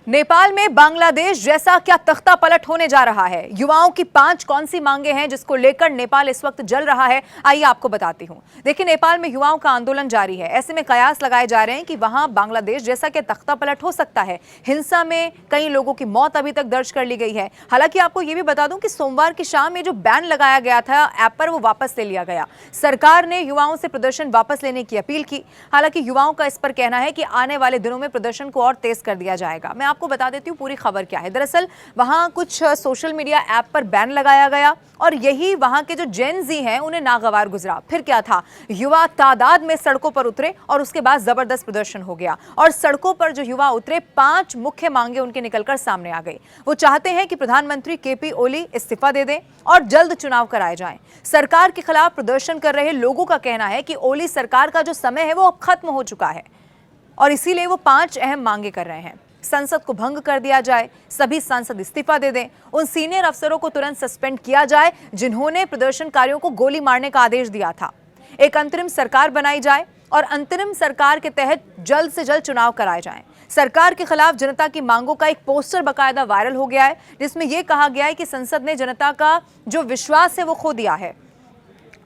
नेपाल में बांग्लादेश जैसा क्या तख्ता पलट होने जा रहा है। युवाओं की 5 कौन सी मांगे हैं जिसको लेकर नेपाल इस वक्त जल रहा है, आइए आपको बताती हूं। देखिए, नेपाल में युवाओं का आंदोलन जारी है। ऐसे में कयास लगाए जा रहे हैं कि वहां बांग्लादेश जैसा क्या तख्ता पलट हो सकता है। हिंसा में कई लोगों की मौत अभी तक दर्ज कर ली गई है। हालांकि आपको यह भी बता दूं कि सोमवार की शाम में जो बैन लगाया गया था ऐप पर, वो वापस ले लिया गया। सरकार ने युवाओं से प्रदर्शन वापस लेने की अपील की। हालांकि युवाओं का इस पर कहना है कि आने वाले दिनों में प्रदर्शन को और तेज कर दिया जाएगा। मैं आपको बता देती हूँ पूरी खबर क्या है। दरअसल वहां कुछ सोशल मीडिया ऐप पर बैन लगाया गया और यही वहां के जो जेन जी हैं उन्हें नागवार गुजरा। फिर क्या था, युवा तादाद में सड़कों पर उतरे और उसके बाद जबरदस्त प्रदर्शन हो गया। और सड़कों पर जो युवा उतरे, 5 मुख्य मांगे उनके निकलकर सामने आ गई। वो चाहते हैं कि प्रधानमंत्री केपी ओली इस्तीफा दे दें और जल्द चुनाव कराए जाएं। सरकार के खिलाफ प्रदर्शन कर रहे लोगों का कहना है कि ओली सरकार का जो समय है वो अब खत्म हो चुका है और इसीलिए वो 5 अहम मांगे कर रहे हैं। संसद को भंग कर दिया जाए, सभी सांसद इस्तीफा दे दें, उन सीनियर अफसरों को तुरंत सस्पेंड किया जाए जिन्होंने प्रदर्शनकारियों को गोली मारने का आदेश दिया था। एक अंतरिम सरकार बनाई जाए और अंतरिम सरकार के तहत जल्द से जल्द चुनाव कराए जाएं। सरकार के खिलाफ जनता की मांगों का एक पोस्टर बकायदा वायरल हो गया है, जिसमें यह कहा गया है कि संसद ने जनता का जो विश्वास है वो खो दिया है।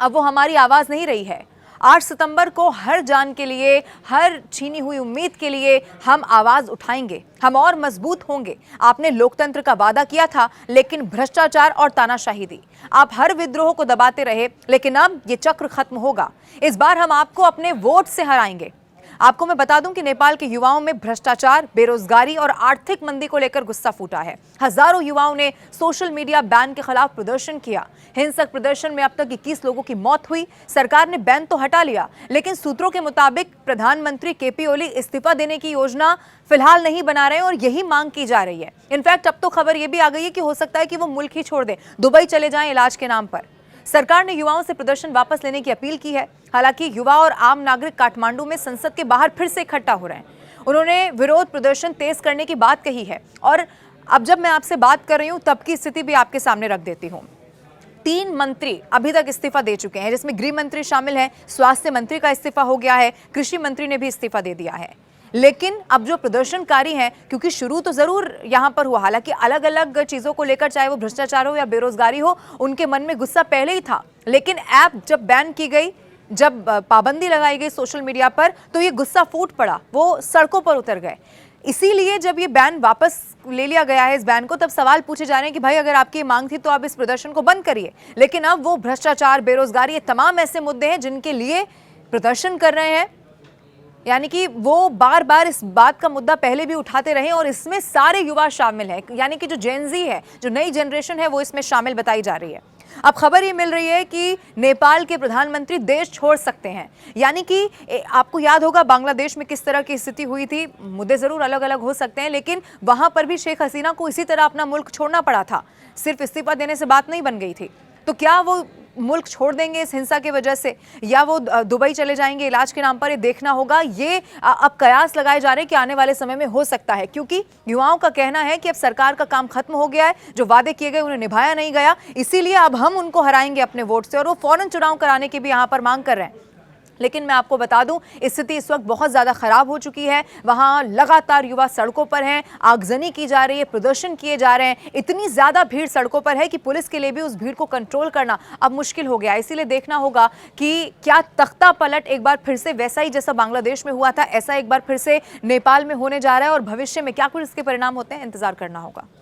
अब वो हमारी आवाज नहीं रही है। 8 सितंबर को हर जान के लिए, हर छीनी हुई उम्मीद के लिए हम आवाज उठाएंगे, हम और मजबूत होंगे। आपने लोकतंत्र का वादा किया था लेकिन भ्रष्टाचार और तानाशाही दी। आप हर विद्रोह को दबाते रहे लेकिन अब ये चक्र खत्म होगा। इस बार हम आपको अपने वोट से हराएंगे। आपको मैं बता दूं कि नेपाल के युवाओं में भ्रष्टाचार, बेरोजगारी और आर्थिक मंदी को लेकर गुस्सा फूटा है। हजारों युवाओं ने सोशल मीडिया बैन के खिलाफ प्रदर्शन किया। हिंसक प्रदर्शन में अब तक 21 लोगों की मौत हुई। सरकार ने बैन तो हटा लिया लेकिन सूत्रों के मुताबिक प्रधानमंत्री केपी ओली इस्तीफा देने की योजना फिलहाल नहीं बना रहे और यही मांग की जा रही है। इनफैक्ट अब तो खबर यह भी आ गई है कि हो सकता है कि वो मुल्क ही छोड़ दें, दुबई चले जाएं इलाज के नाम पर। सरकार ने युवाओं से प्रदर्शन वापस लेने की अपील की है। हालांकि युवा और आम नागरिक काठमांडू में संसद के बाहर फिर से इकट्ठा हो रहे हैं। उन्होंने विरोध प्रदर्शन तेज करने की बात कही है और अब जब मैं आपसे बात कर रही हूं तब की स्थिति भी आपके सामने रख देती हूं। 3 मंत्री अभी तक इस्तीफा दे चुके हैं, जिसमें गृह मंत्री शामिल हैं, स्वास्थ्य मंत्री का इस्तीफा हो गया है, कृषि मंत्री ने भी इस्तीफा दे दिया है। लेकिन अब जो प्रदर्शनकारी हैं, क्योंकि शुरू तो जरूर यहां पर हुआ, हालांकि अलग अलग चीजों को लेकर, चाहे वो भ्रष्टाचार हो या बेरोजगारी हो, उनके मन में गुस्सा पहले ही था। लेकिन ऐप जब बैन की गई, जब पाबंदी लगाई गई सोशल मीडिया पर, तो ये गुस्सा फूट पड़ा, वो सड़कों पर उतर गए। इसीलिए जब ये बैन वापस ले लिया गया है, इस बैन को, तब सवाल पूछे जा रहे हैं कि भाई अगर आपकी मांग थी तो आप इस प्रदर्शन को बंद करिए। लेकिन अब वो भ्रष्टाचार, बेरोजगारी, ये तमाम ऐसे मुद्दे हैं जिनके लिए प्रदर्शन कर रहे हैं। यानी कि वो बार बार इस बात का मुद्दा पहले भी उठाते रहे और इसमें सारे युवा शामिल हैं। यानी कि जो जेनजी है, जो नई जनरेशन है, वो इसमें शामिल बताई जा रही है। अब खबर ये मिल रही है कि नेपाल के प्रधानमंत्री देश छोड़ सकते हैं। यानी कि आपको याद होगा बांग्लादेश में किस तरह की स्थिति हुई थी। मुद्दे जरूर अलग अलग हो सकते हैं लेकिन वहां पर भी शेख हसीना को इसी तरह अपना मुल्क छोड़ना पड़ा था। सिर्फ इस्तीफा देने से बात नहीं बन गई थी। तो क्या वो मुल्क छोड़ देंगे इस हिंसा की वजह से, या वो दुबई चले जाएंगे इलाज के नाम पर, ये देखना होगा। ये अब कयास लगाए जा रहे हैं कि आने वाले समय में हो सकता है, क्योंकि युवाओं का कहना है कि अब सरकार का काम खत्म हो गया है, जो वादे किए गए उन्हें निभाया नहीं गया, इसीलिए अब हम उनको हराएंगे अपने वोट से। और वो फौरन चुनाव कराने की भी यहाँ पर मांग कर रहे हैं। लेकिन मैं आपको बता दूं, स्थिति इस वक्त बहुत ज्यादा खराब हो चुकी है। वहां लगातार युवा सड़कों पर हैं, आगजनी की जा रही है, प्रदर्शन किए जा रहे हैं। इतनी ज्यादा भीड़ सड़कों पर है कि पुलिस के लिए भी उस भीड़ को कंट्रोल करना अब मुश्किल हो गया है। इसीलिए देखना होगा कि क्या तख्ता पलट एक बार फिर से वैसा ही जैसा बांग्लादेश में हुआ था, ऐसा एक बार फिर से नेपाल में होने जा रहा है और भविष्य में क्या कुछ इसके परिणाम होते हैं, इंतजार करना होगा।